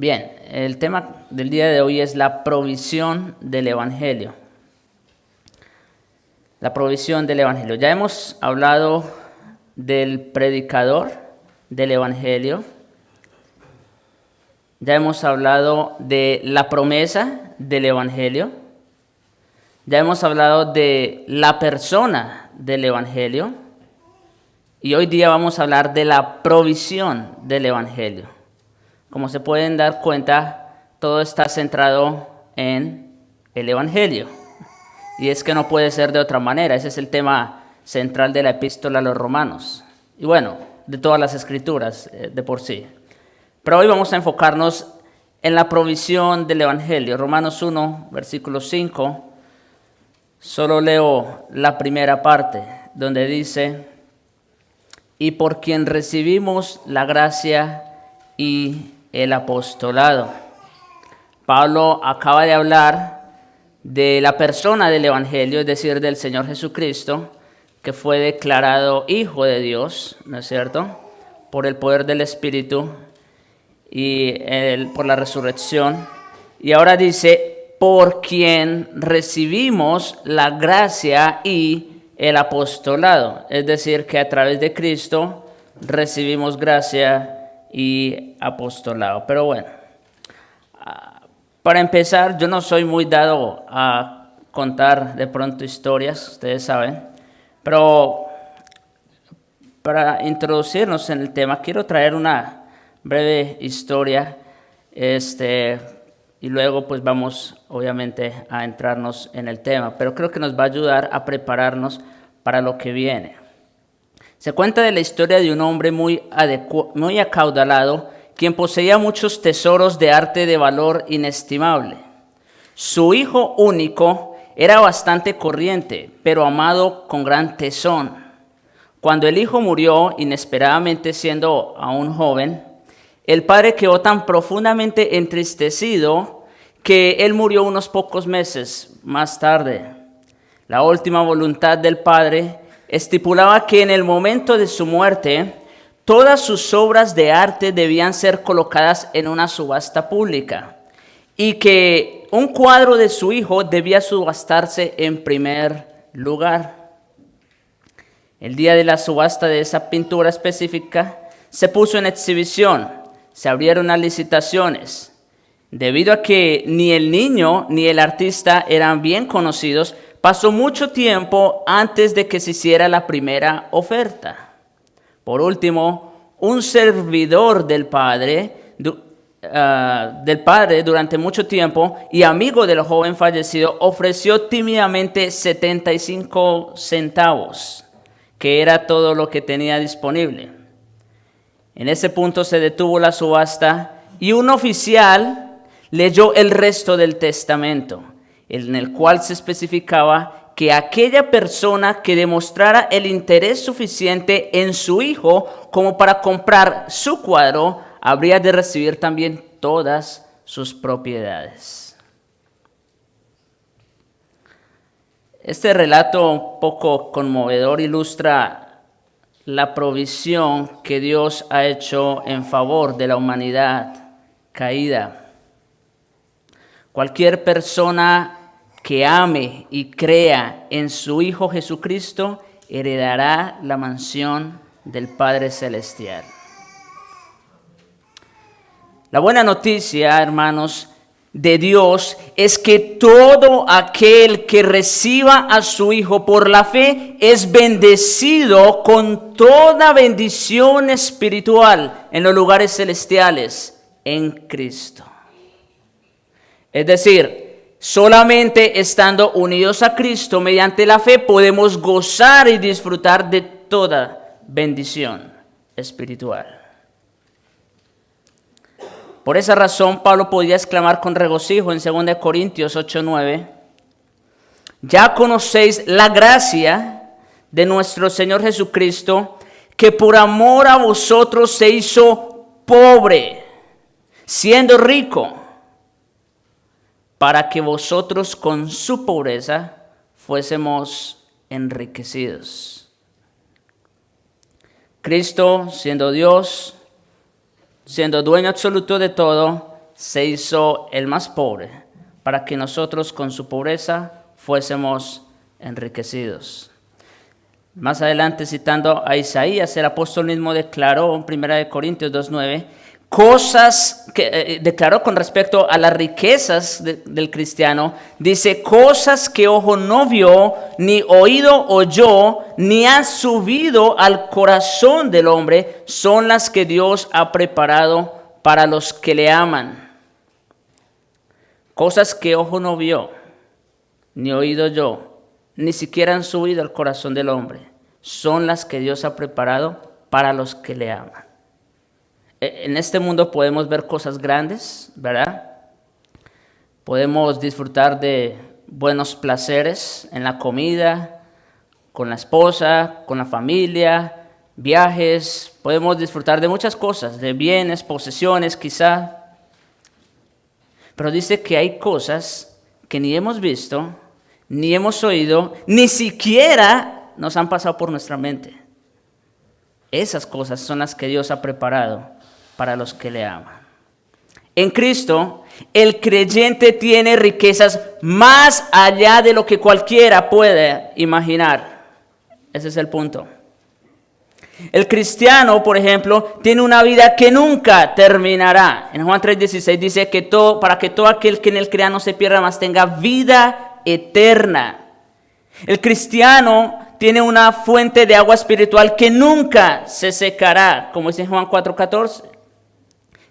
Bien, el tema del día de hoy es la provisión del Evangelio. La provisión del Evangelio. Ya hemos hablado del predicador del Evangelio. Ya hemos hablado de la promesa del Evangelio. Ya hemos hablado de la persona del Evangelio. Y hoy día vamos a hablar de la provisión del Evangelio. Como se pueden dar cuenta, todo está centrado en el Evangelio. Y es que no puede ser de otra manera. Ese es el tema central de la epístola a los Romanos. Y bueno, de todas las escrituras de por sí. Pero hoy vamos a enfocarnos en la provisión del Evangelio. Romanos 1, versículo 5. Solo leo la primera parte, donde dice: y por quien recibimos la gracia y el apostolado. Pablo acaba de hablar de la persona del Evangelio, es decir, del Señor Jesucristo, que fue declarado Hijo de Dios, ¿no es cierto?, por el poder del Espíritu y por la resurrección. Y ahora dice, por quien recibimos la gracia y el apostolado, es decir, que a través de Cristo recibimos gracia y apostolado. Pero bueno, para empezar, yo no soy muy dado a contar de pronto historias, ustedes saben, pero para introducirnos en el tema, quiero traer una breve historia, y luego pues vamos obviamente a entrarnos en el tema, pero creo que nos va a ayudar a prepararnos para lo que viene. Se cuenta de la historia de un hombre muy acaudalado, quien poseía muchos tesoros de arte de valor inestimable. Su hijo único era bastante corriente, pero amado con gran tesón. Cuando el hijo murió, inesperadamente siendo aún joven, el padre quedó tan profundamente entristecido que él murió unos pocos meses más tarde. La última voluntad del padre estipulaba que en el momento de su muerte, todas sus obras de arte debían ser colocadas en una subasta pública y que un cuadro de su hijo debía subastarse en primer lugar. El día de la subasta de esa pintura específica se puso en exhibición, se abrieron las licitaciones. Debido a que ni el niño ni el artista eran bien conocidos, pasó mucho tiempo antes de que se hiciera la primera oferta. Por último, un servidor del padre durante mucho tiempo y amigo del joven fallecido ofreció tímidamente 75 centavos, que era todo lo que tenía disponible. En ese punto se detuvo la subasta y un oficial leyó el resto del testamento, en el cual se especificaba que aquella persona que demostrara el interés suficiente en su hijo como para comprar su cuadro, habría de recibir también todas sus propiedades. Este relato un poco conmovedor ilustra la provisión que Dios ha hecho en favor de la humanidad caída. Cualquier persona que ame y crea en su Hijo Jesucristo heredará la mansión del Padre Celestial. La buena noticia, hermanos, de Dios es que todo aquel que reciba a su Hijo por la fe es bendecido con toda bendición espiritual en los lugares celestiales en Cristo. Es decir, solamente estando unidos a Cristo mediante la fe podemos gozar y disfrutar de toda bendición espiritual. Por esa razón, Pablo podía exclamar con regocijo en 2 Corintios 8:9: ya conocéis la gracia de nuestro Señor Jesucristo, que por amor a vosotros se hizo pobre, siendo rico, para que vosotros con su pobreza fuésemos enriquecidos. Cristo, siendo Dios, siendo dueño absoluto de todo, se hizo el más pobre, para que nosotros con su pobreza fuésemos enriquecidos. Más adelante, citando a Isaías, el apóstol mismo declaró en 1 Corintios 2:9, cosas que declaró con respecto a las riquezas del cristiano, dice, cosas que ojo no vio, ni oído oyó, ni ha subido al corazón del hombre, son las que Dios ha preparado para los que le aman. Cosas que ojo no vio, ni oído yo, ni siquiera han subido al corazón del hombre, son las que Dios ha preparado para los que le aman. En este mundo podemos ver cosas grandes, ¿verdad? Podemos disfrutar de buenos placeres en la comida, con la esposa, con la familia, viajes. Podemos disfrutar de muchas cosas, de bienes, posesiones quizá. Pero dice que hay cosas que ni hemos visto, ni hemos oído, ni siquiera nos han pasado por nuestra mente. Esas cosas son las que Dios ha preparado para los que le aman. En Cristo, el creyente tiene riquezas más allá de lo que cualquiera puede imaginar. Ese es el punto. El cristiano, por ejemplo, tiene una vida que nunca terminará. En Juan 3:16 dice que para que todo aquel que en él crea no se pierda, mas tenga vida eterna. El cristiano tiene una fuente de agua espiritual que nunca se secará, como dice en Juan 4:14.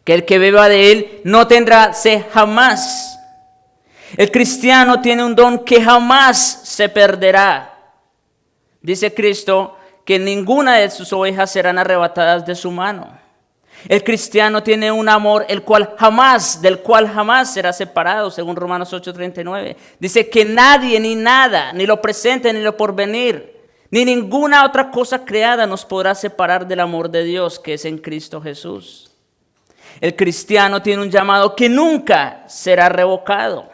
Que el que beba de él no tendrá sed jamás. El cristiano tiene un don que jamás se perderá. Dice Cristo que ninguna de sus ovejas serán arrebatadas de su mano. El cristiano tiene un amor del cual jamás será separado, según Romanos 8:39. Dice que nadie ni nada, ni lo presente ni lo porvenir, ni ninguna otra cosa creada nos podrá separar del amor de Dios que es en Cristo Jesús. El cristiano tiene un llamado que nunca será revocado.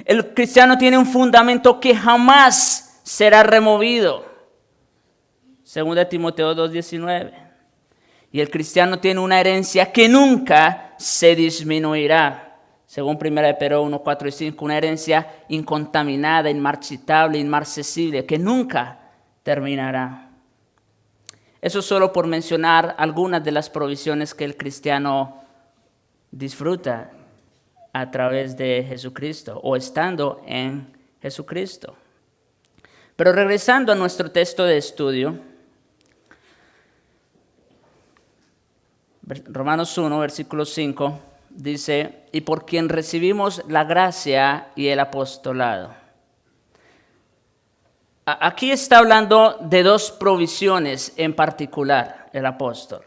El cristiano tiene un fundamento que jamás será removido. Según de Timoteo 2:19. Y el cristiano tiene una herencia que nunca se disminuirá. Según 1 Pedro 1:4 y 5, una herencia incontaminada, inmarchitable, inmarcesible, que nunca terminará. Eso solo por mencionar algunas de las provisiones que el cristiano disfruta a través de Jesucristo o estando en Jesucristo. Pero regresando a nuestro texto de estudio, Romanos 1, versículo 5, dice, y por quien recibimos la gracia y el apostolado. Aquí está hablando de dos provisiones en particular, el apóstol.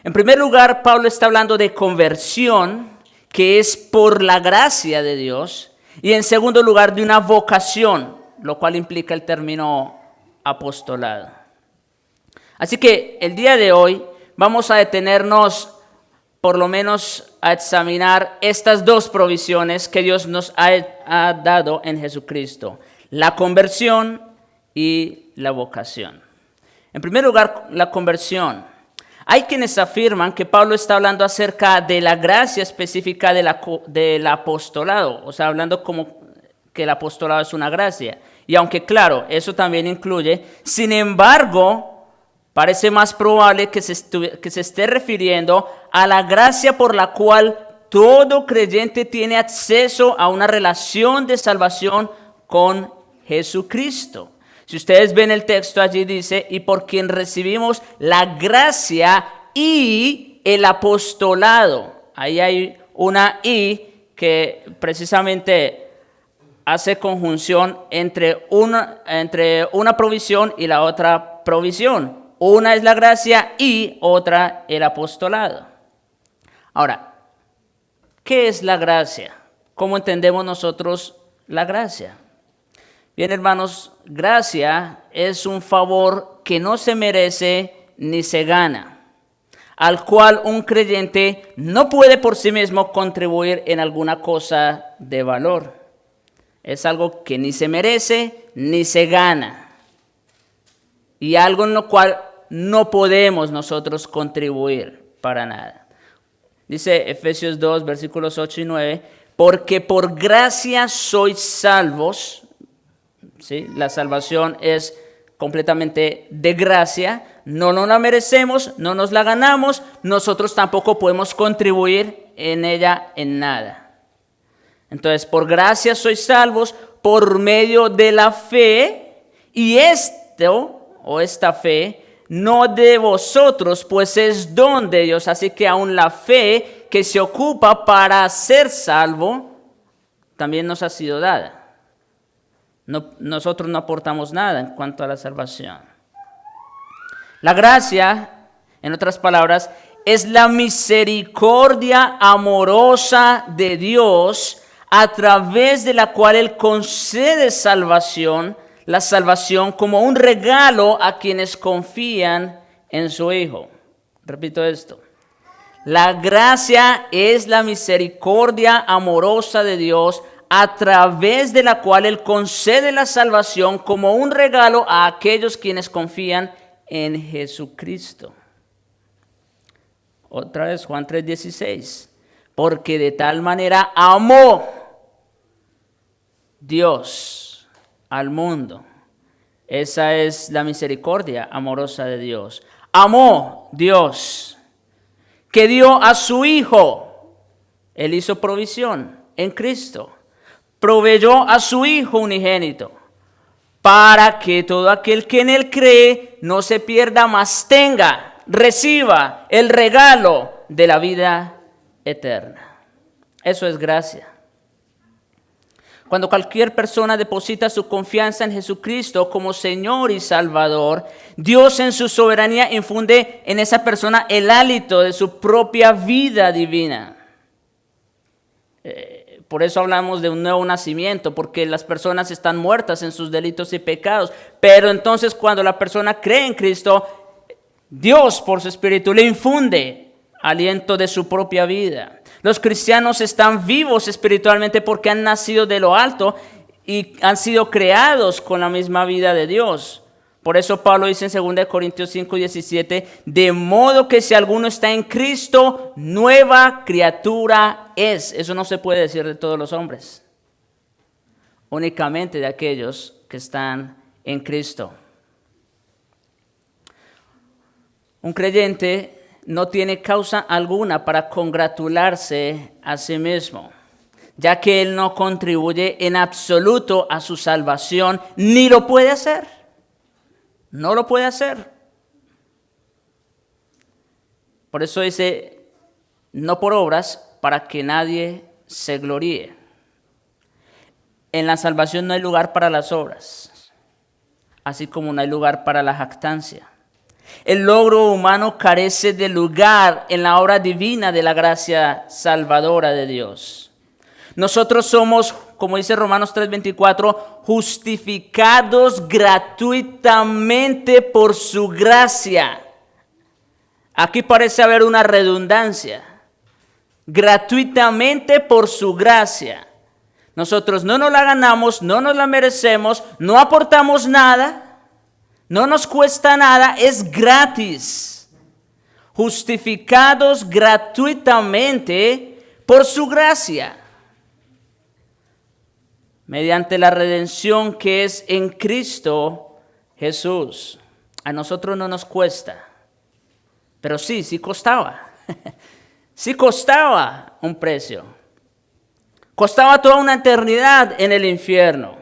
En primer lugar, Pablo está hablando de conversión, que es por la gracia de Dios, y en segundo lugar, de una vocación, lo cual implica el término apostolado. Así que el día de hoy vamos a detenernos por lo menos a examinar estas dos provisiones que Dios nos ha dado en Jesucristo. La conversión y la vocación. En primer lugar, la conversión. Hay quienes afirman que Pablo está hablando acerca de la gracia específica del apostolado, o sea, hablando como que el apostolado es una gracia. Y aunque claro, eso también incluye, sin embargo, parece más probable que se esté refiriendo a la gracia por la cual todo creyente tiene acceso a una relación de salvación con Jesucristo. Si ustedes ven el texto, allí dice, y por quien recibimos la gracia y el apostolado. Ahí hay una y que precisamente hace conjunción entre una provisión y la otra provisión. Una es la gracia y otra el apostolado. Ahora, ¿qué es la gracia? ¿Cómo entendemos nosotros la gracia? Bien, hermanos, gracia es un favor que no se merece ni se gana, al cual un creyente no puede por sí mismo contribuir en alguna cosa de valor. Es algo que ni se merece ni se gana, y algo en lo cual no podemos nosotros contribuir para nada. Dice Efesios 2, versículos 8 y 9, porque por gracia sois salvos. ¿Sí? La salvación es completamente de gracia, no nos la merecemos, no nos la ganamos, nosotros tampoco podemos contribuir en ella en nada. Entonces, por gracia sois salvos por medio de la fe, y esta fe no de vosotros, pues es don de Dios. Así que aún la fe que se ocupa para ser salvo también nos ha sido dada. Nosotros no aportamos nada en cuanto a la salvación. La gracia, en otras palabras, es la misericordia amorosa de Dios a través de la cual Él concede salvación, la salvación como un regalo a quienes confían en su Hijo. Repito esto. La gracia es la misericordia amorosa de Dios a través de la cual Él concede la salvación como un regalo a aquellos quienes confían en Jesucristo. Otra vez Juan 3:16. Porque de tal manera amó Dios al mundo. Esa es la misericordia amorosa de Dios. Amó Dios, que dio a su Hijo. Él hizo provisión en Cristo. Proveyó a su Hijo unigénito, para que todo aquel que en Él cree no se pierda, mas reciba el regalo de la vida eterna. Eso es gracia. Cuando cualquier persona deposita su confianza en Jesucristo como Señor y Salvador, Dios en su soberanía infunde en esa persona el hálito de su propia vida divina. Por eso hablamos de un nuevo nacimiento, porque las personas están muertas en sus delitos y pecados. Pero entonces cuando la persona cree en Cristo, Dios por su Espíritu le infunde aliento de su propia vida. Los cristianos están vivos espiritualmente porque han nacido de lo alto y han sido creados con la misma vida de Dios. Por eso Pablo dice en 2 Corintios 5:17, de modo que si alguno está en Cristo, nueva criatura es. Eso no se puede decir de todos los hombres, únicamente de aquellos que están en Cristo. Un creyente no tiene causa alguna para congratularse a sí mismo, ya que él no contribuye en absoluto a su salvación, ni lo puede hacer. No lo puede hacer. Por eso dice, no por obras, para que nadie se gloríe. En la salvación no hay lugar para las obras, así como no hay lugar para la jactancia. El logro humano carece de lugar en la obra divina de la gracia salvadora de Dios. Nosotros somos, como dice Romanos 3:24, justificados gratuitamente por su gracia. Aquí parece haber una redundancia. Gratuitamente por su gracia. Nosotros no nos la ganamos, no nos la merecemos, no aportamos nada, no nos cuesta nada, es gratis. Justificados gratuitamente por su gracia. Mediante la redención que es en Cristo Jesús. A nosotros no nos cuesta, pero sí costaba. Sí costaba un precio. Costaba toda una eternidad en el infierno.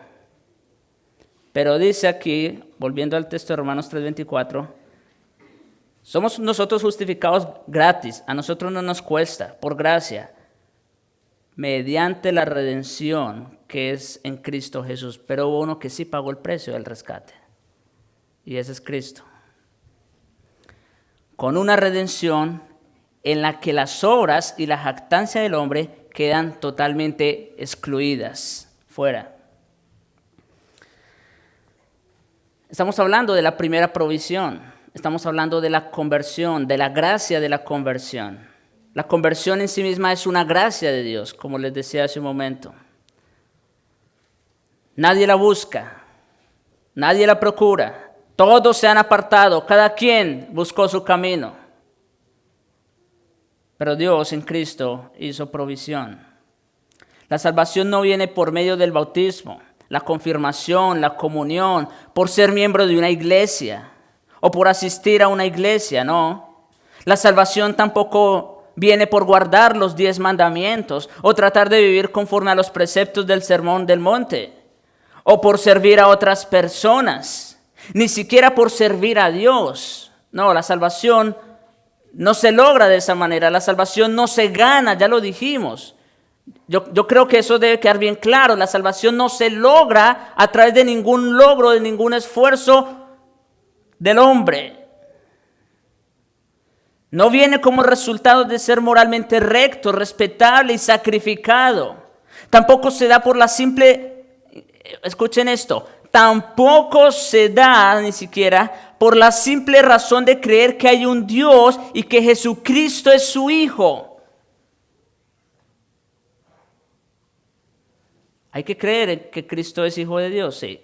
Pero dice aquí, volviendo al texto de Romanos 3:24, somos nosotros justificados gratis, a nosotros no nos cuesta, por gracia, mediante la redención que es en Cristo Jesús. Pero hubo uno que sí pagó el precio del rescate, y ese es Cristo. Con una redención en la que las obras y la jactancia del hombre quedan totalmente excluidas, fuera. Estamos hablando de la primera provisión, estamos hablando de la conversión, de la gracia de la conversión. La conversión en sí misma es una gracia de Dios, como les decía hace un momento. Nadie la busca, nadie la procura, todos se han apartado, cada quien buscó su camino. pero Dios en Cristo hizo provisión. La salvación no viene por medio del bautismo, la confirmación, la comunión, por ser miembro de una iglesia o por asistir a una iglesia, no. La salvación tampoco viene por guardar los 10 mandamientos o tratar de vivir conforme a los preceptos del Sermón del Monte o por servir a otras personas, ni siquiera por servir a Dios. No, la salvación no se logra de esa manera, la salvación no se gana, ya lo dijimos. Yo creo que eso debe quedar bien claro, la salvación no se logra a través de ningún logro, de ningún esfuerzo del hombre. No viene como resultado de ser moralmente recto, respetable y sacrificado. Tampoco se da por la simple, escuchen esto, tampoco se da ni siquiera por la simple razón de creer que hay un Dios y que Jesucristo es su Hijo. Hay que creer que Cristo es Hijo de Dios, sí.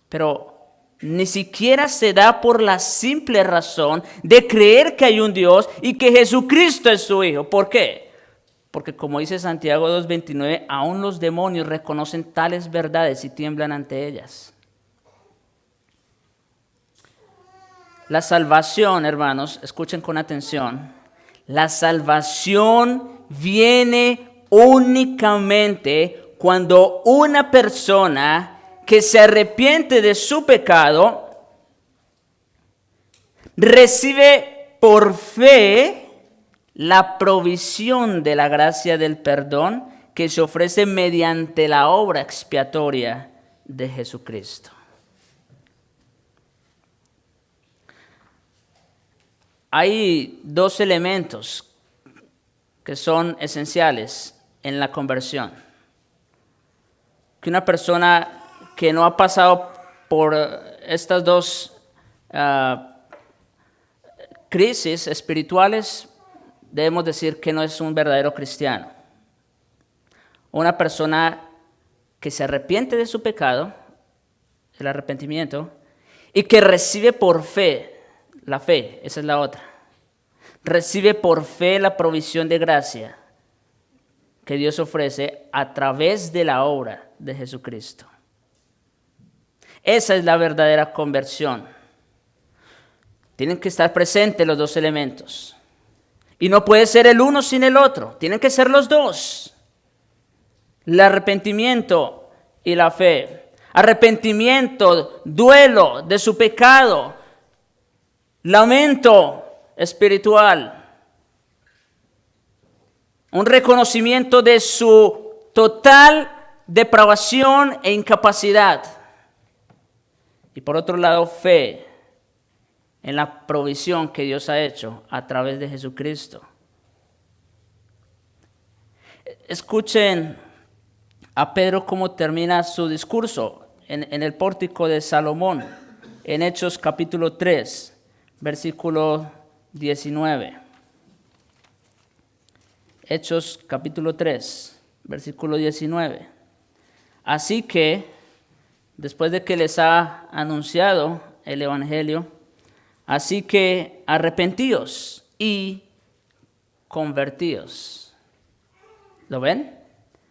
Pero ni siquiera se da por la simple razón de creer que hay un Dios y que Jesucristo es su Hijo. ¿Por qué? Porque como dice Santiago 2:29, aún los demonios reconocen tales verdades y tiemblan ante ellas. La salvación, hermanos, escuchen con atención, la salvación viene únicamente cuando una persona que se arrepiente de su pecado recibe por fe la provisión de la gracia del perdón que se ofrece mediante la obra expiatoria de Jesucristo. Hay 2 elementos que son esenciales en la conversión. Que una persona que no ha pasado por estas 2 crisis espirituales, debemos decir que no es un verdadero cristiano. Una persona que se arrepiente de su pecado, el arrepentimiento, y que recibe por fe, la fe, esa es la otra, recibe por fe la provisión de gracia que Dios ofrece a través de la obra de Jesucristo. Esa es la verdadera conversión. Tienen que estar presentes los 2 elementos. Y no puede ser el uno sin el otro. Tienen que ser los 2. El arrepentimiento y la fe. Arrepentimiento, duelo de su pecado. Lamento espiritual. Un reconocimiento de su total depravación e incapacidad. Y por otro lado, fe en la provisión que Dios ha hecho a través de Jesucristo. Escuchen a Pedro cómo termina su discurso en el pórtico de Salomón, en Hechos capítulo 3, versículo 19. Hechos capítulo 3, versículo 19. Así que, después de que les ha anunciado el Evangelio, así que arrepentíos y convertíos. ¿Lo ven?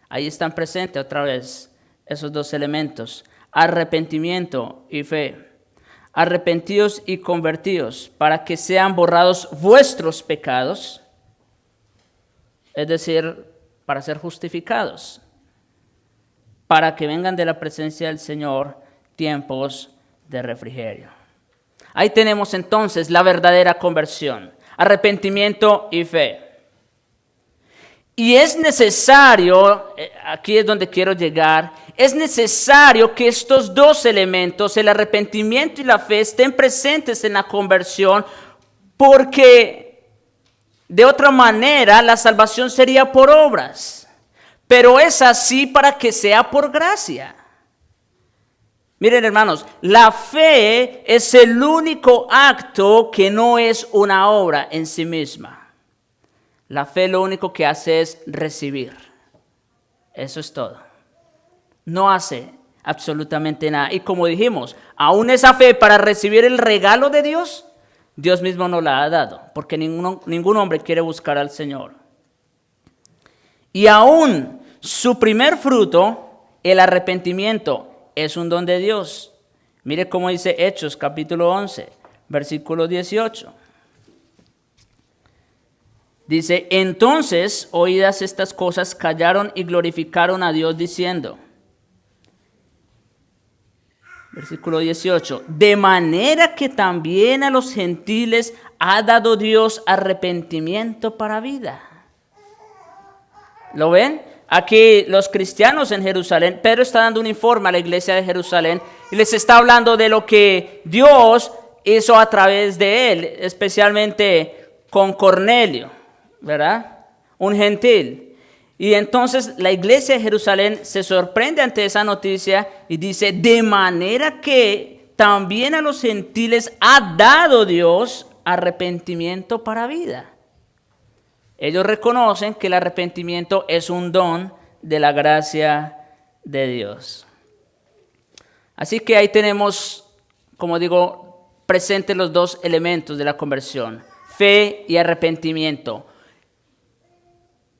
Ahí están presentes otra vez esos 2 elementos, arrepentimiento y fe. Arrepentíos y convertíos para que sean borrados vuestros pecados, es decir, para ser justificados, para que vengan de la presencia del Señor tiempos de refrigerio. Ahí tenemos entonces la verdadera conversión, arrepentimiento y fe. Y es necesario, aquí es donde quiero llegar, es necesario que estos 2 elementos, el arrepentimiento y la fe, estén presentes en la conversión, porque de otra manera la salvación sería por obras. Pero es así para que sea por gracia. Miren, hermanos, la fe es el único acto que no es una obra en sí misma. La fe lo único que hace es recibir. Eso es todo. No hace absolutamente nada. Y como dijimos, aún esa fe para recibir el regalo de Dios Dios mismo nos la ha dado, porque ningún hombre quiere buscar al Señor. Y aún su primer fruto, el arrepentimiento, es un don de Dios. Mire cómo dice Hechos capítulo 11, versículo 18. Dice, entonces, oídas estas cosas, callaron y glorificaron a Dios diciendo, versículo 18, de manera que también a los gentiles ha dado Dios arrepentimiento para vida. ¿Lo ven? Aquí los cristianos en Jerusalén, Pedro está dando un informe a la iglesia de Jerusalén y les está hablando de lo que Dios hizo a través de él, especialmente con Cornelio, ¿verdad? Un gentil. Y entonces la iglesia de Jerusalén se sorprende ante esa noticia y dice, de manera que también a los gentiles ha dado Dios arrepentimiento para vida. Ellos reconocen que el arrepentimiento es un don de la gracia de Dios. Así que ahí tenemos, como digo, presentes los dos elementos de la conversión, fe y arrepentimiento.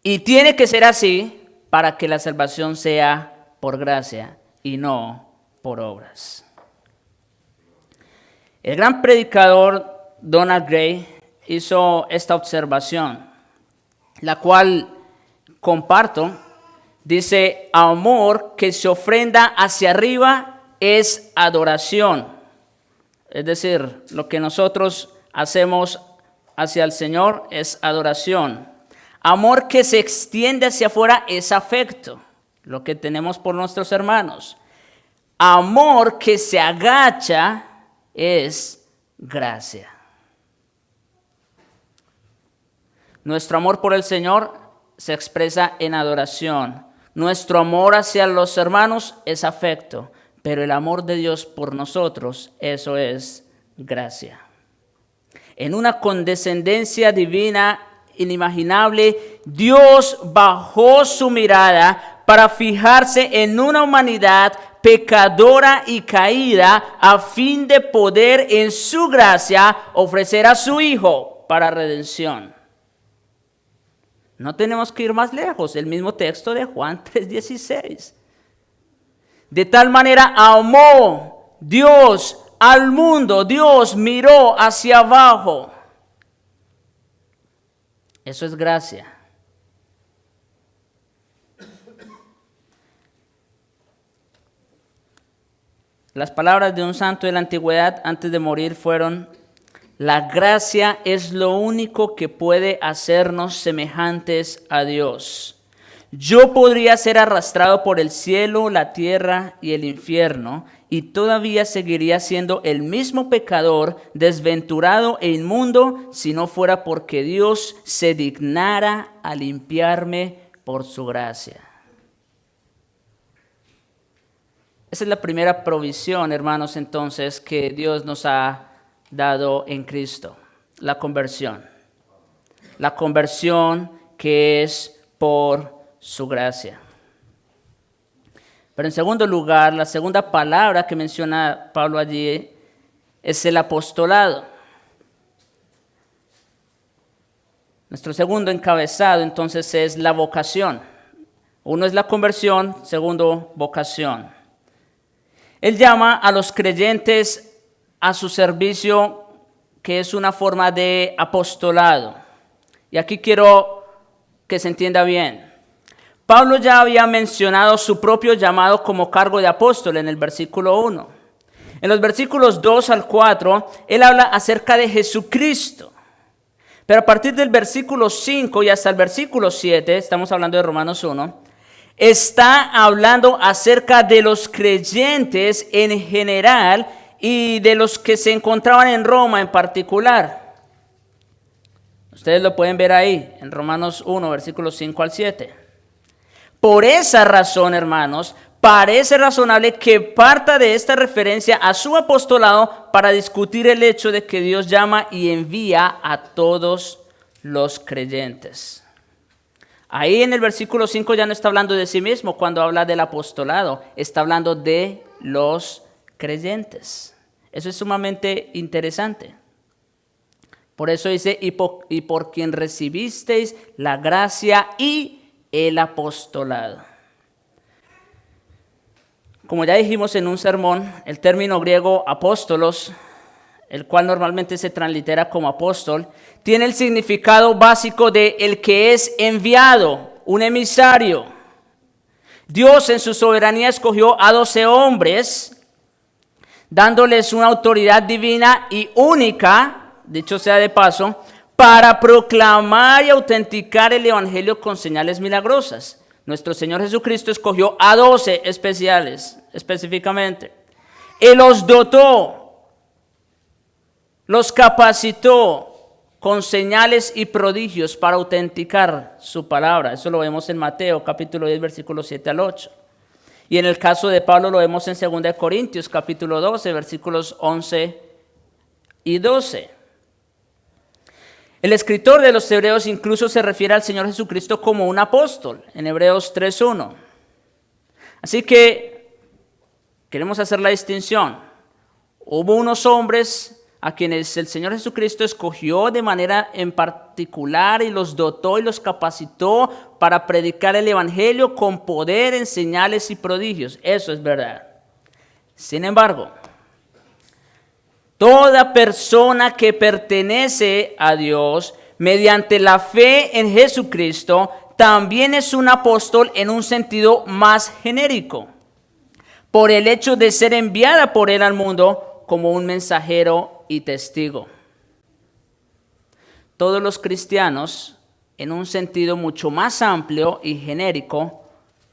Y tiene que ser así para que la salvación sea por gracia y no por obras. El gran predicador Donald Gray hizo esta observación, la cual comparto. Dice, amor que se ofrenda hacia arriba es adoración. Es decir, lo que nosotros hacemos hacia el Señor es adoración. Amor que se extiende hacia afuera es afecto, lo que tenemos por nuestros hermanos. Amor que se agacha es gracia. Nuestro amor por el Señor se expresa en adoración. Nuestro amor hacia los hermanos es afecto, pero el amor de Dios por nosotros, eso es gracia. En una condescendencia divina inimaginable, Dios bajó su mirada para fijarse en una humanidad pecadora y caída a fin de poder en su gracia ofrecer a su Hijo para redención. No tenemos que ir más lejos, el mismo texto de Juan 3:16. De tal manera amó Dios al mundo, Dios miró hacia abajo. Eso es gracia. Las palabras de un santo de la antigüedad antes de morir fueron: la gracia es lo único que puede hacernos semejantes a Dios. Yo podría ser arrastrado por el cielo, la tierra y el infierno, y todavía seguiría siendo el mismo pecador, desventurado e inmundo, si no fuera porque Dios se dignara a limpiarme por su gracia. Esa es la primera provisión, hermanos, entonces, que Dios nos ha dado en Cristo, la conversión. La conversión que es por su gracia. Pero en segundo lugar, la segunda palabra que menciona Pablo allí es el apostolado. Nuestro segundo encabezado entonces es la vocación. Uno es la conversión, segundo, vocación. Él llama a los creyentes a su servicio, que es una forma de apostolado. Y aquí quiero que se entienda bien. Pablo ya había mencionado su propio llamado como cargo de apóstol en el versículo 1. En los versículos 2 al 4, él habla acerca de Jesucristo. Pero a partir del versículo 5 y hasta el versículo 7, estamos hablando de Romanos 1, está hablando acerca de los creyentes en general y de los que se encontraban en Roma en particular. Ustedes lo pueden ver ahí, en Romanos 1, versículos 5 al 7. Por esa razón, hermanos, parece razonable que parta de esta referencia a su apostolado para discutir el hecho de que Dios llama y envía a todos los creyentes. Ahí en el versículo 5 ya no está hablando de sí mismo cuando habla del apostolado, está hablando de los creyentes. Eso es sumamente interesante. Por eso dice, y por quien recibisteis la gracia y el apostolado. Como ya dijimos en un sermón, el término griego apóstolos, el cual normalmente se translitera como apóstol, tiene el significado básico de el que es enviado, un emisario. Dios en su soberanía escogió a 12 hombres, dándoles una autoridad divina y única, dicho sea de paso, para proclamar y autenticar el evangelio con señales milagrosas. Nuestro Señor Jesucristo escogió a 12 específicamente. Él los dotó, los capacitó con señales y prodigios para autenticar su palabra. Eso lo vemos en Mateo capítulo 10, versículos 7 al 8. Y en el caso de Pablo lo vemos en 2 Corintios capítulo 12, versículos 11 y 12. El escritor de los Hebreos incluso se refiere al Señor Jesucristo como un apóstol, en Hebreos 3:1. Así que queremos hacer la distinción. Hubo unos hombres a quienes el Señor Jesucristo escogió de manera en particular y los dotó y los capacitó para predicar el evangelio con poder en señales y prodigios. Eso es verdad. Sin embargo, toda persona que pertenece a Dios mediante la fe en Jesucristo también es un apóstol en un sentido más genérico, por el hecho de ser enviada por Él al mundo como un mensajero y testigo. Todos los cristianos, en un sentido mucho más amplio y genérico,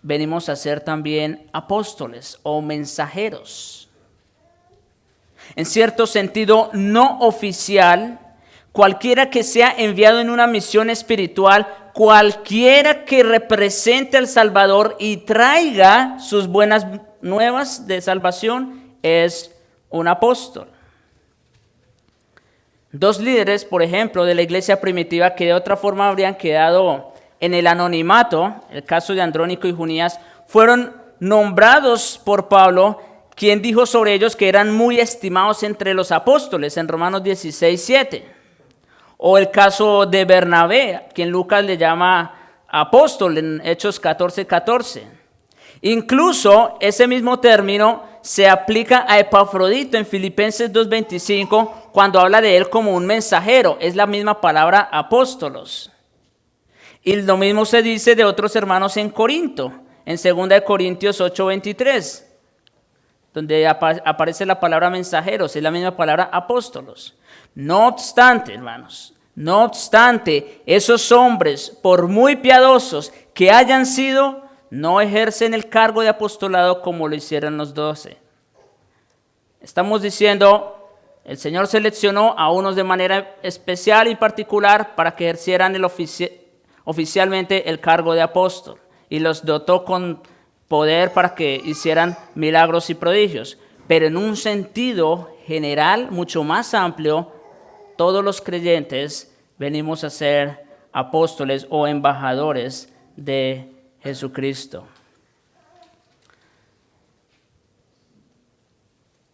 venimos a ser también apóstoles o mensajeros. En cierto sentido no oficial, cualquiera que sea enviado en una misión espiritual, cualquiera que represente al Salvador y traiga sus buenas nuevas de salvación, es un apóstol. Dos líderes, por ejemplo, de la iglesia primitiva que de otra forma habrían quedado en el anonimato, el caso de Andrónico y Junías, fueron nombrados por Pablo, quien dijo sobre ellos que eran muy estimados entre los apóstoles en Romanos 16:7. O el caso de Bernabé, quien Lucas le llama apóstol en Hechos 14:14. Incluso ese mismo término se aplica a Epafrodito en Filipenses 2:25 cuando habla de él como un mensajero. Es la misma palabra apóstolos. Y lo mismo se dice de otros hermanos en Corinto, en 2 Corintios 8:23, donde aparece la palabra mensajeros, es la misma palabra apóstolos. No obstante, hermanos, no obstante, esos hombres, por muy piadosos que hayan sido, no ejercen el cargo de apostolado como lo hicieron los 12. Estamos diciendo, el Señor seleccionó a unos de manera especial y particular para que ejercieran oficialmente el cargo de apóstol y los dotó con poder para que hicieran milagros y prodigios. Pero en un sentido general, mucho más amplio, todos los creyentes venimos a ser apóstoles o embajadores de Jesucristo.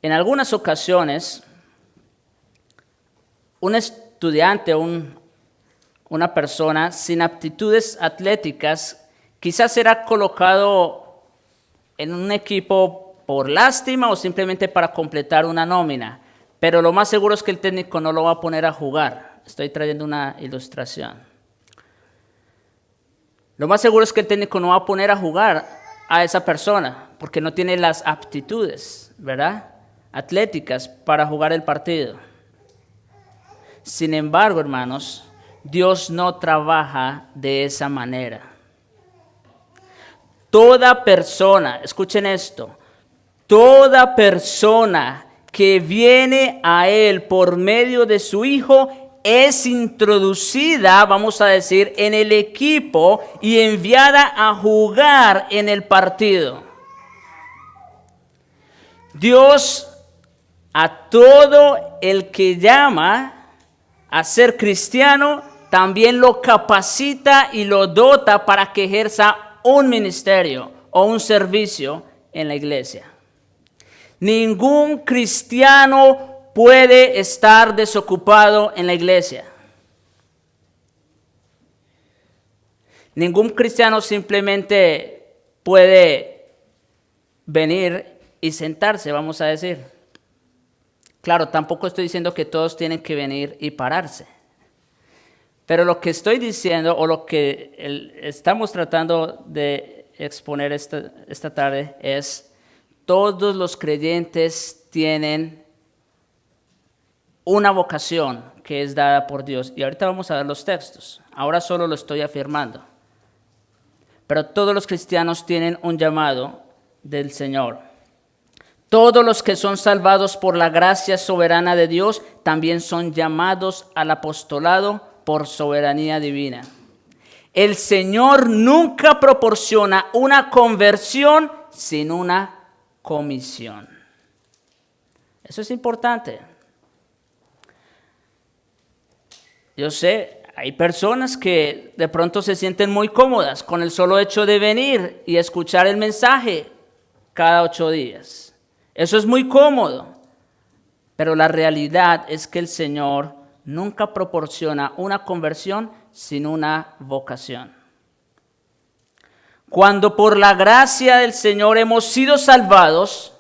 En algunas ocasiones, un estudiante o una persona sin aptitudes atléticas quizás será colocado en un equipo por lástima o simplemente para completar una nómina, pero lo más seguro es que el técnico no lo va a poner a jugar. Estoy trayendo una ilustración. Lo más seguro es que el técnico no va a poner a jugar a esa persona porque no tiene las aptitudes, ¿verdad?, atléticas para jugar el partido. Sin embargo, hermanos, Dios no trabaja de esa manera. Toda persona, escuchen esto, toda persona que viene a Él por medio de su Hijo es introducida, vamos a decir, en el equipo y enviada a jugar en el partido. Dios a todo el que llama a ser cristiano también lo capacita y lo dota para que ejerza un ministerio o un servicio en la iglesia. Ningún cristiano puede estar desocupado en la iglesia. Ningún cristiano simplemente puede venir y sentarse, vamos a decir. Claro, tampoco estoy diciendo que todos tienen que venir y pararse. Pero lo que estoy diciendo o lo que estamos tratando de exponer esta tarde es: todos los creyentes tienen una vocación que es dada por Dios. Y ahorita vamos a ver los textos. Ahora solo lo estoy afirmando. Pero todos los cristianos tienen un llamado del Señor. Todos los que son salvados por la gracia soberana de Dios también son llamados al apostolado por soberanía divina. El Señor nunca proporciona una conversión sin una comisión. Eso es importante. Yo sé, hay personas que de pronto se sienten muy cómodas con el solo hecho de venir y escuchar el mensaje cada 8 días. Eso es muy cómodo, pero la realidad es que el Señor nunca proporciona una conversión sin una vocación. Cuando por la gracia del Señor hemos sido salvados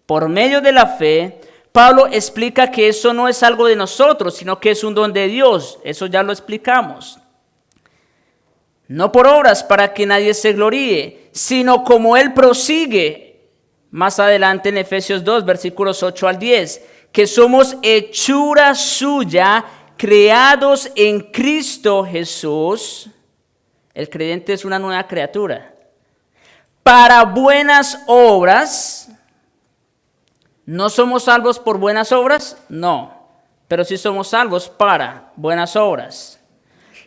por medio de la fe, Pablo explica que eso no es algo de nosotros, sino que es un don de Dios. Eso ya lo explicamos. No por obras para que nadie se gloríe, sino como Él prosigue más adelante en Efesios 2, versículos 8 al 10, que somos hechura suya, creados en Cristo Jesús. El creyente es una nueva criatura. Para buenas obras. ¿No somos salvos por buenas obras? No, pero sí somos salvos para buenas obras,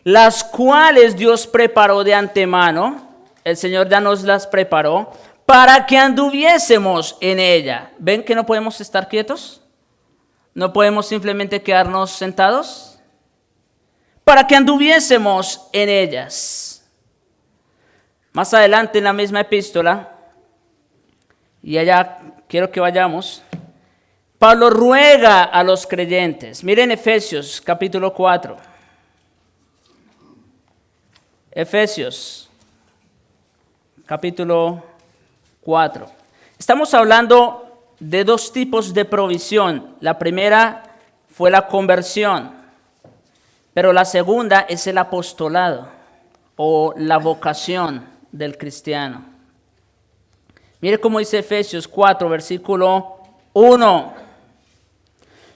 las cuales Dios preparó de antemano. El Señor ya nos las preparó para que anduviésemos en ella. ¿Ven que no podemos estar quietos? ¿No podemos simplemente quedarnos sentados? Para que anduviésemos en ellas. Más adelante en la misma epístola, y allá quiero que vayamos, Pablo ruega a los creyentes. Miren Efesios capítulo 4. Efesios capítulo 4. Estamos hablando de 2 tipos de provisión. La primera fue la conversión, pero la segunda es el apostolado o la vocación del cristiano. Mire cómo dice Efesios 4, versículo 1.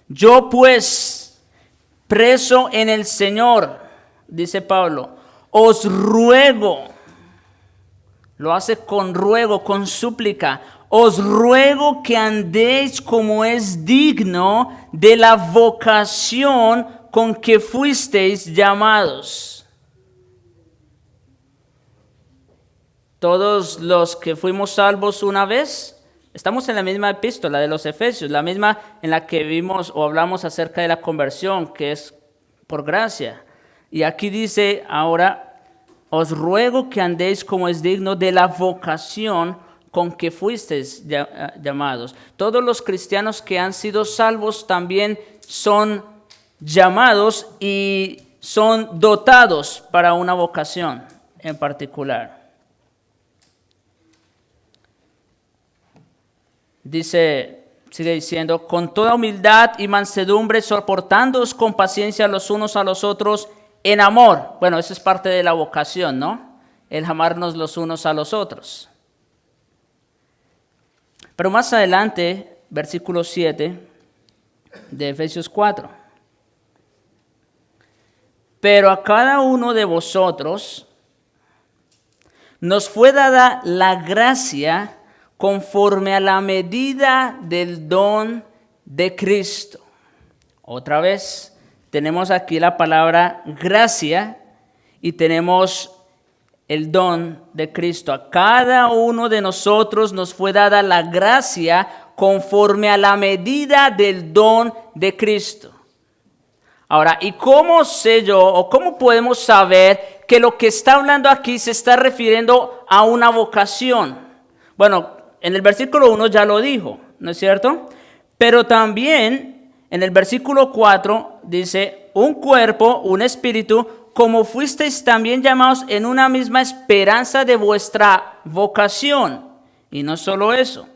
Yo pues, preso en el Señor, dice Pablo, os ruego, lo hace con ruego, con súplica, os ruego que andéis como es digno de la vocación con que fuisteis llamados. Todos los que fuimos salvos una vez, estamos en la misma epístola de los Efesios, la misma en la que vimos o hablamos acerca de la conversión, que es por gracia. Y aquí dice ahora, os ruego que andéis como es digno de la vocación con que fuisteis llamados. Todos los cristianos que han sido salvos también son llamados y son dotados para una vocación en particular. Dice, sigue diciendo, con toda humildad y mansedumbre, soportándoos con paciencia los unos a los otros en amor. Bueno, eso es parte de la vocación, ¿no? El amarnos los unos a los otros. Pero más adelante, versículo 7 de Efesios 4. Pero a cada uno de vosotros nos fue dada la gracia conforme a la medida del don de Cristo. Otra vez, tenemos aquí la palabra gracia y tenemos el don de Cristo. A cada uno de nosotros nos fue dada la gracia conforme a la medida del don de Cristo. Ahora, ¿y cómo sé yo o cómo podemos saber que lo que está hablando aquí se está refiriendo a una vocación? Bueno, en el versículo 1 ya lo dijo, ¿no es cierto? Pero también en el versículo 4 dice, un cuerpo, un espíritu, como fuisteis también llamados en una misma esperanza de vuestra vocación. Y no solo eso.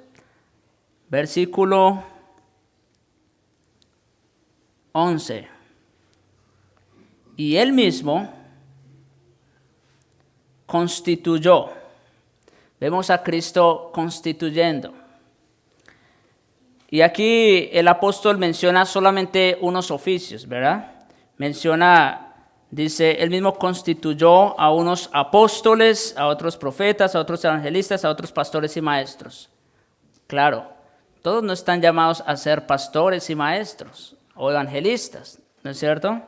Versículo 11. Y él mismo constituyó. Vemos a Cristo constituyendo. Y aquí el apóstol menciona solamente unos oficios, ¿verdad? Dice, él mismo constituyó a unos apóstoles, a otros profetas, a otros evangelistas, a otros pastores y maestros. Claro, todos no están llamados a ser pastores y maestros o evangelistas, ¿no es cierto?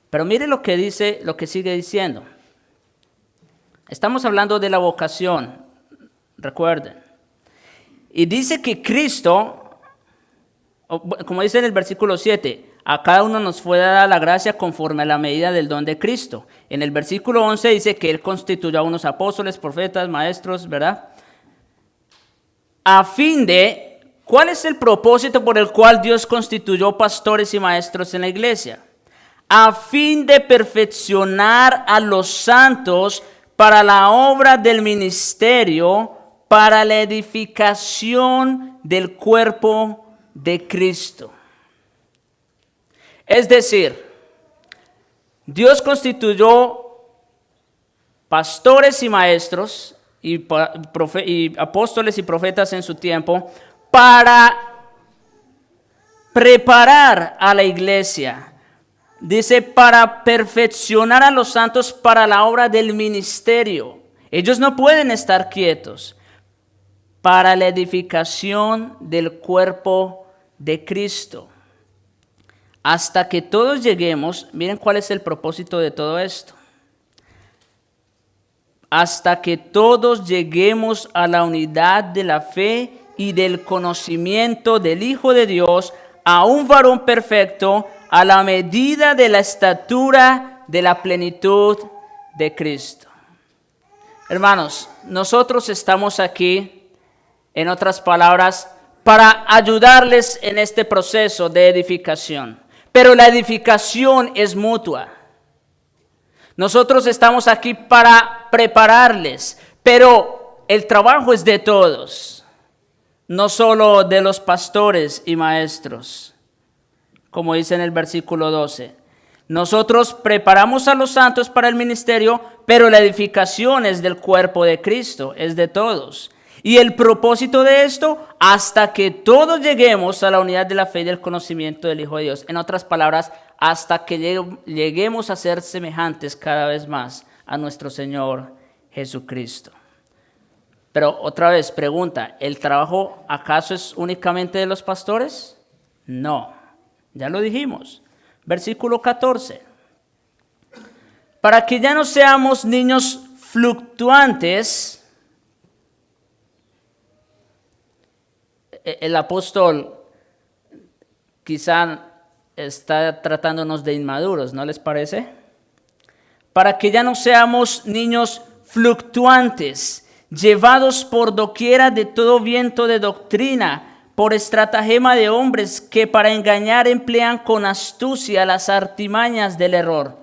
Pero mire lo que dice, lo que sigue diciendo. Estamos hablando de la vocación, recuerden. Y dice que Cristo, como dice en el versículo 7, a cada uno nos fue dada la gracia conforme a la medida del don de Cristo. En el versículo 11 dice que Él constituyó a unos apóstoles, profetas, maestros, ¿verdad? A fin de, ¿cuál es el propósito por el cual Dios constituyó pastores y maestros en la iglesia? A fin de perfeccionar a los santos para la obra del ministerio, para la edificación del cuerpo de Cristo. Es decir, Dios constituyó pastores y maestros y apóstoles y profetas en su tiempo para preparar a la iglesia. Dice, para perfeccionar a los santos para la obra del ministerio. Ellos no pueden estar quietos. Para la edificación del cuerpo de Cristo. Hasta que todos lleguemos, miren cuál es el propósito de todo esto. Hasta que todos lleguemos a la unidad de la fe y del conocimiento del Hijo de Dios, a un varón perfecto, a la medida de la estatura de la plenitud de Cristo. Hermanos, nosotros estamos aquí, en otras palabras, para ayudarles en este proceso de edificación. Pero la edificación es mutua. Nosotros estamos aquí para prepararles, pero el trabajo es de todos, no solo de los pastores y maestros, como dice en el versículo 12. Nosotros preparamos a los santos para el ministerio, pero la edificación es del cuerpo de Cristo, es de todos. Y el propósito de esto, hasta que todos lleguemos a la unidad de la fe y del conocimiento del Hijo de Dios. En otras palabras, hasta que lleguemos a ser semejantes cada vez más a nuestro Señor Jesucristo. Pero otra vez, pregunta, ¿el trabajo acaso es únicamente de los pastores? No, ya lo dijimos. Versículo 14. Para que ya no seamos niños fluctuantes. El apóstol quizá está tratándonos de inmaduros, ¿no les parece? Para que ya no seamos niños fluctuantes, llevados por doquiera de todo viento de doctrina, por estratagema de hombres que para engañar emplean con astucia las artimañas del error.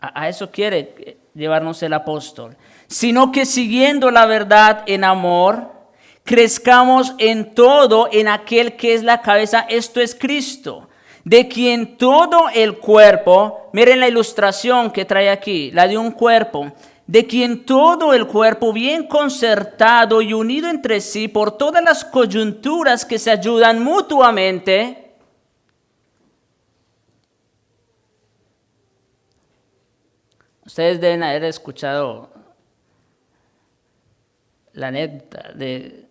A eso quiere llevarnos el apóstol. Sino que siguiendo la verdad en amor, crezcamos en todo en aquel que es la cabeza, esto es Cristo, de quien todo el cuerpo, miren la ilustración que trae aquí, la de un cuerpo, de quien todo el cuerpo bien concertado y unido entre sí por todas las coyunturas que se ayudan mutuamente, ustedes deben haber escuchado la anécdota de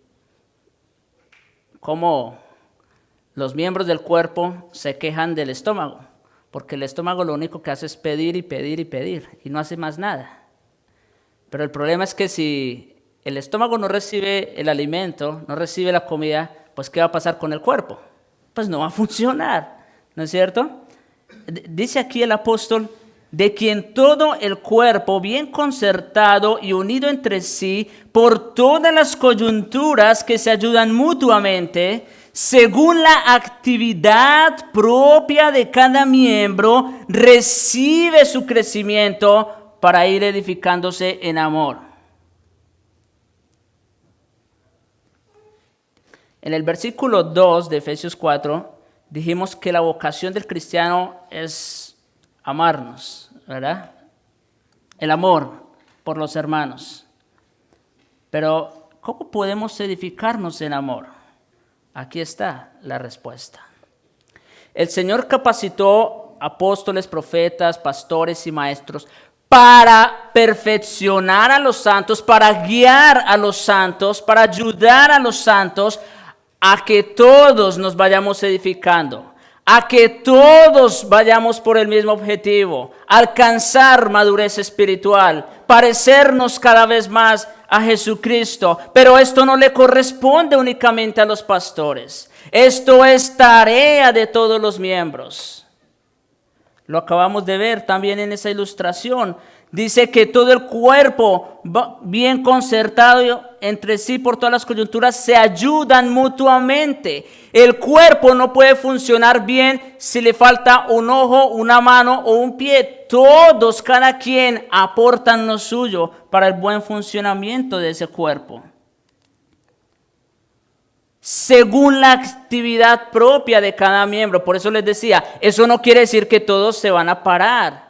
cómo los miembros del cuerpo se quejan del estómago, porque el estómago lo único que hace es pedir y pedir y pedir, y no hace más nada. Pero el problema es que si el estómago no recibe el alimento, no recibe la comida, pues ¿qué va a pasar con el cuerpo? Pues no va a funcionar, ¿no es cierto? Dice aquí el apóstol, de quien todo el cuerpo bien concertado y unido entre sí por todas las coyunturas que se ayudan mutuamente, según la actividad propia de cada miembro, recibe su crecimiento para ir edificándose en amor. En el versículo 2 de Efesios 4, dijimos que la vocación del cristiano es amarnos, ¿verdad? El amor por los hermanos. Pero, ¿cómo podemos edificarnos en amor? Aquí está la respuesta. El Señor capacitó apóstoles, profetas, pastores y maestros para perfeccionar a los santos, para guiar a los santos, para ayudar a los santos a que todos nos vayamos edificando, a que todos vayamos por el mismo objetivo, alcanzar madurez espiritual, parecernos cada vez más a Jesucristo. Pero esto no le corresponde únicamente a los pastores. Esto es tarea de todos los miembros. Lo acabamos de ver también en esa ilustración. Dice que todo el cuerpo, bien concertado entre sí por todas las coyunturas, se ayudan mutuamente. El cuerpo no puede funcionar bien si le falta un ojo, una mano o un pie. Todos, cada quien, aportan lo suyo para el buen funcionamiento de ese cuerpo, según la actividad propia de cada miembro. Por eso les decía, eso no quiere decir que todos se van a parar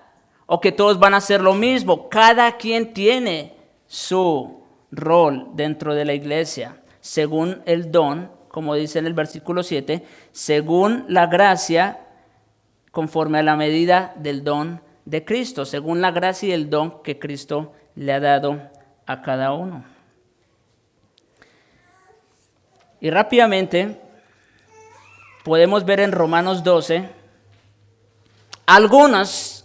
o que todos van a hacer lo mismo. Cada quien tiene su rol dentro de la iglesia, según el don, como dice en el versículo 7, según la gracia, conforme a la medida del don de Cristo, según la gracia y el don que Cristo le ha dado a cada uno. Y rápidamente podemos ver en Romanos 12 algunos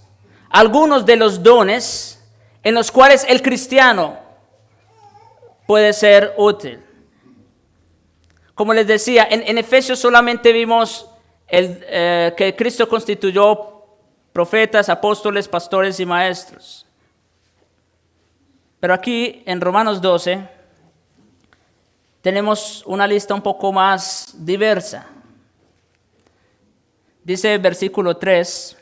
de los dones en los cuales el cristiano puede ser útil. Como les decía, en Efesios solamente vimos que Cristo constituyó profetas, apóstoles, pastores y maestros. Pero aquí en Romanos 12 tenemos una lista un poco más diversa. Dice el versículo 3,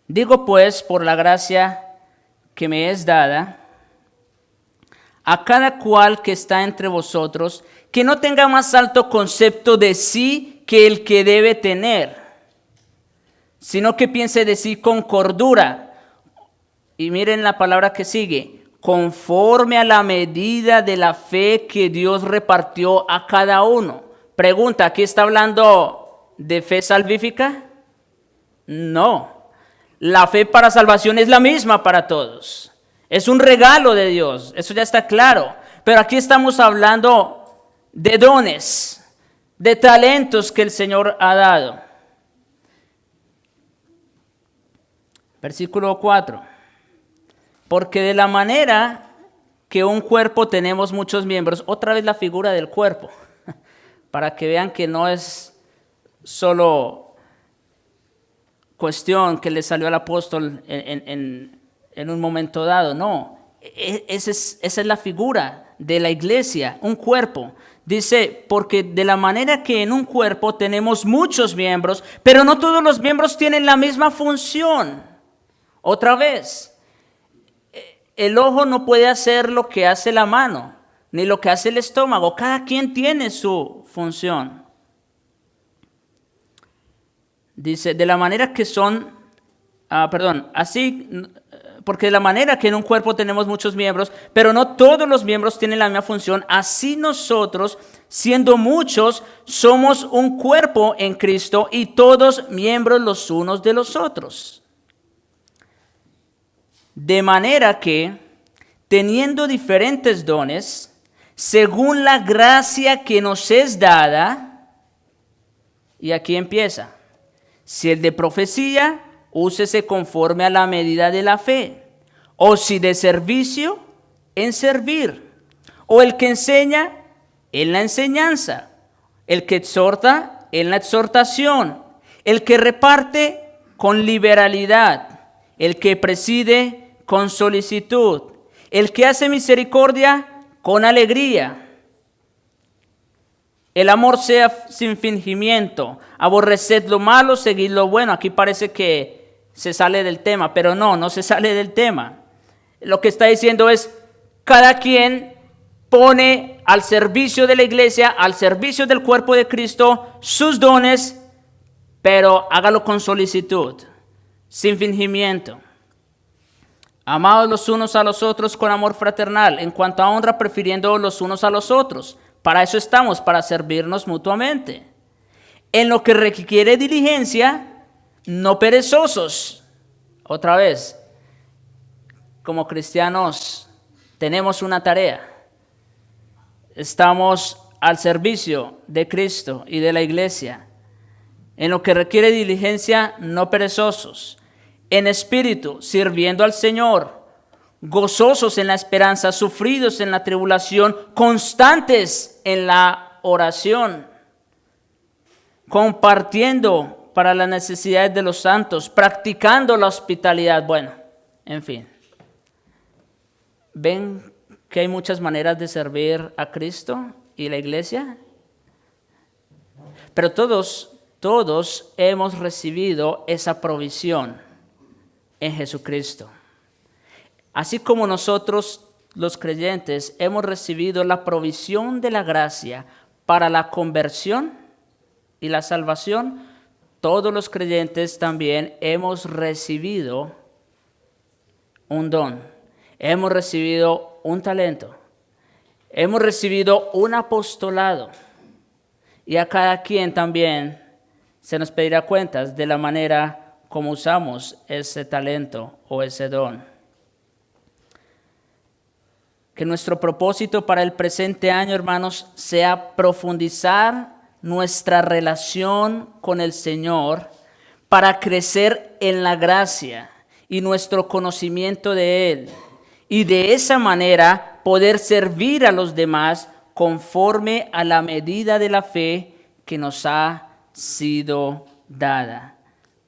digo pues, por la gracia que me es dada, a cada cual que está entre vosotros, que no tenga más alto concepto de sí que el que debe tener, sino que piense de sí con cordura. Y miren la palabra que sigue, conforme a la medida de la fe que Dios repartió a cada uno. Pregunta, ¿aquí está hablando de fe salvífica? No. La fe para salvación es la misma para todos. Es un regalo de Dios, eso ya está claro. Pero aquí estamos hablando de dones, de talentos que el Señor ha dado. Versículo 4. Porque de la manera que un cuerpo tenemos muchos miembros, otra vez la figura del cuerpo, para que vean que no es solo cuestión que le salió al apóstol en un momento dado, no. Esa es la figura de la iglesia, un cuerpo. Dice, porque de la manera que en un cuerpo tenemos muchos miembros, pero no todos los miembros tienen la misma función. Otra vez, el ojo no puede hacer lo que hace la mano, ni lo que hace el estómago. Cada quien tiene su función. Dice, de la manera que así, porque de la manera que en un cuerpo tenemos muchos miembros, pero no todos los miembros tienen la misma función, así nosotros, siendo muchos, somos un cuerpo en Cristo y todos miembros los unos de los otros. De manera que, teniendo diferentes dones, según la gracia que nos es dada, y aquí empieza, si el de profecía, úsese conforme a la medida de la fe, o si de servicio, en servir, o el que enseña, en la enseñanza, el que exhorta, en la exhortación, el que reparte, con liberalidad, el que preside, con solicitud, el que hace misericordia, con alegría. El amor sea sin fingimiento. Aborreced lo malo, seguid lo bueno. Aquí parece que se sale del tema, pero no se sale del tema. Lo que está diciendo es, cada quien pone al servicio de la iglesia, al servicio del cuerpo de Cristo, sus dones, pero hágalo con solicitud, sin fingimiento. Amados los unos a los otros con amor fraternal, en cuanto a honra, prefiriendo los unos a los otros. Para eso estamos, para servirnos mutuamente. En lo que requiere diligencia, no perezosos. Otra vez, como cristianos, tenemos una tarea. Estamos al servicio de Cristo y de la iglesia. En lo que requiere diligencia, no perezosos. En espíritu, sirviendo al Señor. Gozosos en la esperanza, sufridos en la tribulación, constantes en la oración. Compartiendo para las necesidades de los santos, practicando la hospitalidad. Bueno, en fin. ¿Ven que hay muchas maneras de servir a Cristo y la iglesia? Pero todos hemos recibido esa provisión en Jesucristo. Así como nosotros, los creyentes, hemos recibido la provisión de la gracia para la conversión y la salvación, todos los creyentes también hemos recibido un don, hemos recibido un talento, hemos recibido un apostolado, y a cada quien también se nos pedirá cuentas de la manera como usamos ese talento o ese don. Que nuestro propósito para el presente año, hermanos, sea profundizar nuestra relación con el Señor para crecer en la gracia y nuestro conocimiento de Él. Y de esa manera poder servir a los demás conforme a la medida de la fe que nos ha sido dada.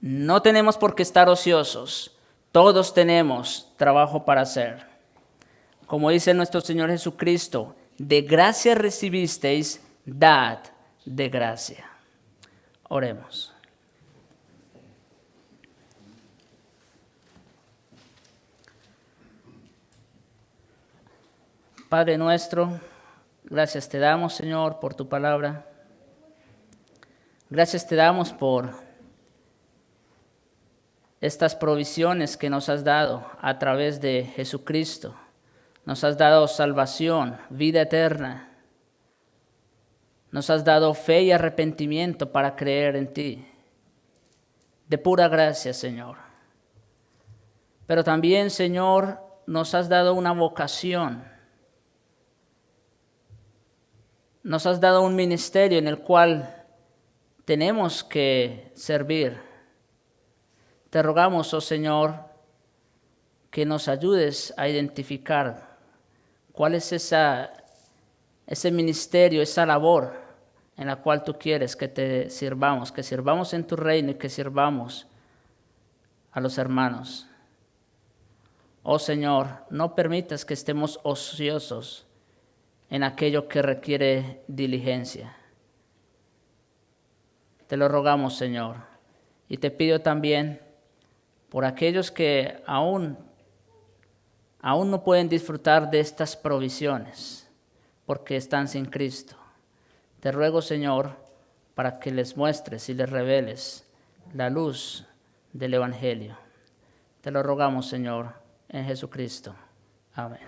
No tenemos por qué estar ociosos. Todos tenemos trabajo para hacer. Como dice nuestro Señor Jesucristo, de gracia recibisteis, dad de gracia. Oremos. Padre nuestro, gracias te damos, Señor, por tu palabra. Gracias te damos por estas provisiones que nos has dado a través de Jesucristo. Nos has dado salvación, vida eterna. Nos has dado fe y arrepentimiento para creer en ti. De pura gracia, Señor. Pero también, Señor, nos has dado una vocación. Nos has dado un ministerio en el cual tenemos que servir. Te rogamos, oh Señor, que nos ayudes a identificar cuál es ese ministerio, esa labor en la cual tú quieres que te sirvamos, que sirvamos en tu reino y que sirvamos a los hermanos. Oh Señor, no permitas que estemos ociosos en aquello que requiere diligencia. Te lo rogamos, Señor, y te pido también por aquellos que aún no pueden disfrutar de estas provisiones porque están sin Cristo. Te ruego, Señor, para que les muestres y les reveles la luz del Evangelio. Te lo rogamos, Señor, en Jesucristo. Amén.